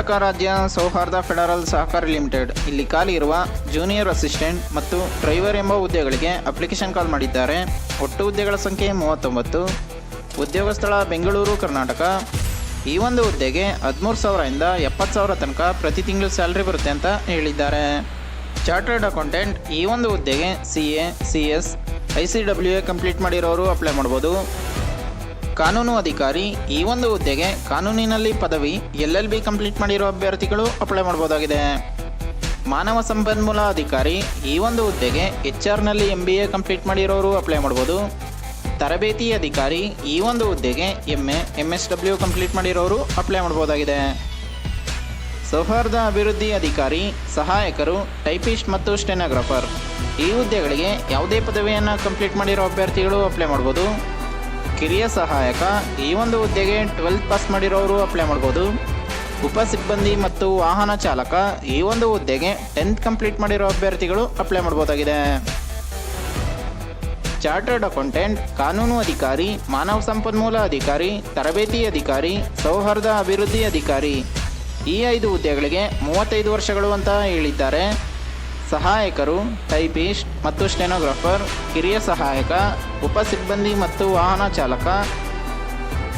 ಕರ್ನಾಟಕ ರಾಜ್ಯ ಸೌಹಾರ್ದ ಫೆಡರಲ್ ಸಹಕಾರಿ ಲಿಮಿಟೆಡ್ ಇಲ್ಲಿ ಖಾಲಿ ಇರುವ ಜೂನಿಯರ್ ಅಸಿಸ್ಟೆಂಟ್ ಮತ್ತು ಡ್ರೈವರ್ ಎಂಬ ಹುದ್ದೆಗಳಿಗೆ ಅಪ್ಲಿಕೇಶನ್ ಕಾಲ್ ಮಾಡಿದ್ದಾರೆ. ಒಟ್ಟು ಹುದ್ದೆಗಳ ಸಂಖ್ಯೆ 39. ಉದ್ಯೋಗ ಸ್ಥಳ ಬೆಂಗಳೂರು, ಕರ್ನಾಟಕ. ಈ ಒಂದು ಹುದ್ದೆಗೆ 13,000 ಇಂದ 70,000 ತನಕ ಪ್ರತಿ ತಿಂಗಳು ಸ್ಯಾಲ್ರಿ ಬರುತ್ತೆ ಅಂತ ಹೇಳಿದ್ದಾರೆ. ಚಾರ್ಟರ್ಡ್ ಅಕೌಂಟೆಂಟ್ ಈ ಒಂದು ಹುದ್ದೆಗೆ CA, CS, ICWA ಕಂಪ್ಲೀಟ್ ಮಾಡಿರೋರು ಅಪ್ಲೈ ಮಾಡ್ಬೋದು. ಕಾನೂನು ಅಧಿಕಾರಿ ಈ ಒಂದು ಹುದ್ದೆಗೆ ಕಾನೂನಿನಲ್ಲಿ ಪದವಿ LLB ಕಂಪ್ಲೀಟ್ ಮಾಡಿರೋ ಅಭ್ಯರ್ಥಿಗಳು ಅಪ್ಲೈ ಮಾಡ್ಬೋದಾಗಿದೆ. ಮಾನವ ಸಂಪನ್ಮೂಲ ಅಧಿಕಾರಿ ಈ ಒಂದು ಹುದ್ದೆಗೆ HR MBA ಕಂಪ್ಲೀಟ್ ಮಾಡಿರೋರು ಅಪ್ಲೈ ಮಾಡ್ಬೋದು. ತರಬೇತಿ ಅಧಿಕಾರಿ ಈ ಒಂದು ಹುದ್ದೆಗೆ MA, MSW ಕಂಪ್ಲೀಟ್ ಮಾಡಿರೋರು ಅಪ್ಲೈ ಮಾಡ್ಬೋದಾಗಿದೆ. ಸೌಹಾರ್ದ ಅಭಿವೃದ್ಧಿ ಅಧಿಕಾರಿ, ಸಹಾಯಕರು, ಟೈಪಿಸ್ಟ್ ಮತ್ತು ಸ್ಟೆನೋಗ್ರಾಫರ್ ಈ ಹುದ್ದೆಗಳಿಗೆ ಯಾವುದೇ ಪದವಿಯನ್ನು ಕಂಪ್ಲೀಟ್ ಮಾಡಿರೋ ಅಭ್ಯರ್ಥಿಗಳು ಅಪ್ಲೈ ಮಾಡ್ಬೋದು. ಕಿರಿಯ ಸಹಾಯಕ ಈ ಒಂದು ಹುದ್ದೆಗೆ 12th ಪಾಸ್ ಮಾಡಿರೋರು ಅಪ್ಲೈ ಮಾಡ್ಬೋದು. ಉಪ ಸಿಬ್ಬಂದಿ ಮತ್ತು ವಾಹನ ಚಾಲಕ ಈ ಒಂದು ಹುದ್ದೆಗೆ 10th ಕಂಪ್ಲೀಟ್ ಮಾಡಿರೋ ಅಭ್ಯರ್ಥಿಗಳು ಅಪ್ಲೈ ಮಾಡ್ಬೋದಾಗಿದೆ. ಚಾರ್ಟರ್ಡ್ ಅಕೌಂಟೆಂಟ್, ಕಾನೂನು ಅಧಿಕಾರಿ, ಮಾನವ ಸಂಪನ್ಮೂಲ ಅಧಿಕಾರಿ, ತರಬೇತಿ ಅಧಿಕಾರಿ, ಸೌಹಾರ್ದ ಅಭಿವೃದ್ಧಿ ಅಧಿಕಾರಿ ಈ 5 ಹುದ್ದೆಗಳಿಗೆ 35 ವರ್ಷಗಳು ಅಂತ ಹೇಳಿದ್ದಾರೆ. ಸಹಾಯಕರು, ಟೈಪಿಸ್ಟ್ ಮತ್ತು ಸ್ಟೆನೋಗ್ರಾಫರ್, ಕಿರಿಯ ಸಹಾಯಕ, ಉಪ ಸಿಬ್ಬಂದಿ ಮತ್ತು ವಾಹನ ಚಾಲಕ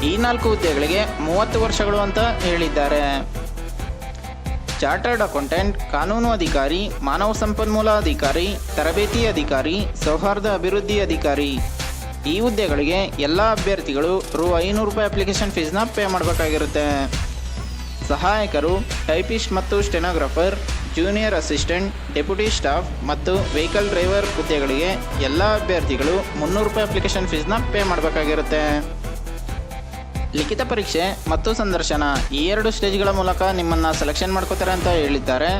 ಈ 4 ಹುದ್ದೆಗಳಿಗೆ 30 ವರ್ಷಗಳು ಅಂತ ಹೇಳಿದ್ದಾರೆ. ಚಾರ್ಟರ್ಡ್ ಅಕೌಂಟೆಂಟ್, ಕಾನೂನು ಅಧಿಕಾರಿ, ಮಾನವ ಸಂಪನ್ಮೂಲ ಅಧಿಕಾರಿ, ತರಬೇತಿ ಅಧಿಕಾರಿ, ಸೌಹಾರ್ದ ಅಭಿವೃದ್ಧಿ ಅಧಿಕಾರಿ ಈ ಹುದ್ದೆಗಳಿಗೆ ಎಲ್ಲ ಅಭ್ಯರ್ಥಿಗಳು ₹500 ಅಪ್ಲಿಕೇಶನ್ ಫೀಸ್ನ ಪೇ ಮಾಡಬೇಕಾಗಿರುತ್ತೆ. ಸಹಾಯಕರು, ಟೈಪಿಸ್ಟ್ ಮತ್ತು stenographer, junior assistant, deputy staff ಮತ್ತು ವೆಹಿಕಲ್ ಡ್ರೈವರ್ ಹುದ್ದೆಗಳಿಗೆ ಎಲ್ಲ ಅಭ್ಯರ್ಥಿಗಳು ₹300 ಅಪ್ಲಿಕೇಶನ್ ಫೀಸ್ನ ಪೇ ಮಾಡಬೇಕಾಗಿರುತ್ತೆ. ಲಿಖಿತ ಪರೀಕ್ಷೆ ಮತ್ತು ಸಂದರ್ಶನ ಈ 2 ಸ್ಟೇಜ್ಗಳ ಮೂಲಕ ನಿಮ್ಮನ್ನು ಸೆಲೆಕ್ಷನ್ ಮಾಡ್ಕೋತಾರೆ ಅಂತ ಹೇಳಿದ್ದಾರೆ.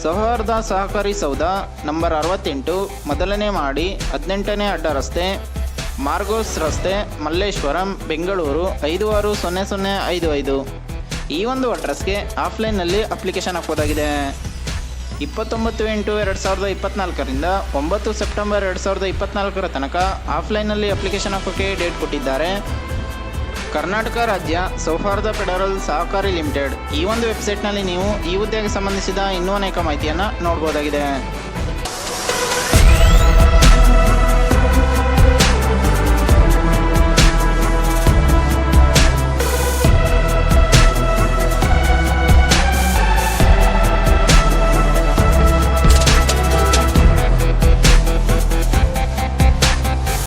ಸೌಹಾರ್ದ ಸಹಕಾರಿ ಸೌಧ ನಂಬರ್ 68, ಮೊದಲನೇ ಮಾಡಿ, 18ನೇ ಅಡ್ಡ ರಸ್ತೆ, ಮಾರ್ಗೋಸ್ ರಸ್ತೆ, ಮಲ್ಲೇಶ್ವರಂ, ಬೆಂಗಳೂರು 560055. ಈ ಒಂದು ಅಡ್ರೆಸ್ಗೆ ಆಫ್ಲೈನ್ನಲ್ಲಿ ಅಪ್ಲಿಕೇಶನ್ ಹಾಕ್ಬೋದಾಗಿದೆ. 29/8/2024ರಿಂದ 9 ಸೆಪ್ಟೆಂಬರ್ 2024 ತನಕ ಆಫ್ಲೈನ್ನಲ್ಲಿ ಅಪ್ಲಿಕೇಶನ್ ಹಾಕೋಕ್ಕೆ ಡೇಟ್ ಕೊಟ್ಟಿದ್ದಾರೆ. ಕರ್ನಾಟಕ ರಾಜ್ಯ ಸೌಹಾರ್ದ ಫೆಡರಲ್ ಸಹಕಾರಿ ಲಿಮಿಟೆಡ್ ಈ ಒಂದು ವೆಬ್ಸೈಟ್ನಲ್ಲಿ ನೀವು ಈ ಹುದ್ದೆಗೆ ಸಂಬಂಧಿಸಿದ ಇನ್ನೂ ಅನೇಕ ಮಾಹಿತಿಯನ್ನು ನೋಡ್ಬೋದಾಗಿದೆ.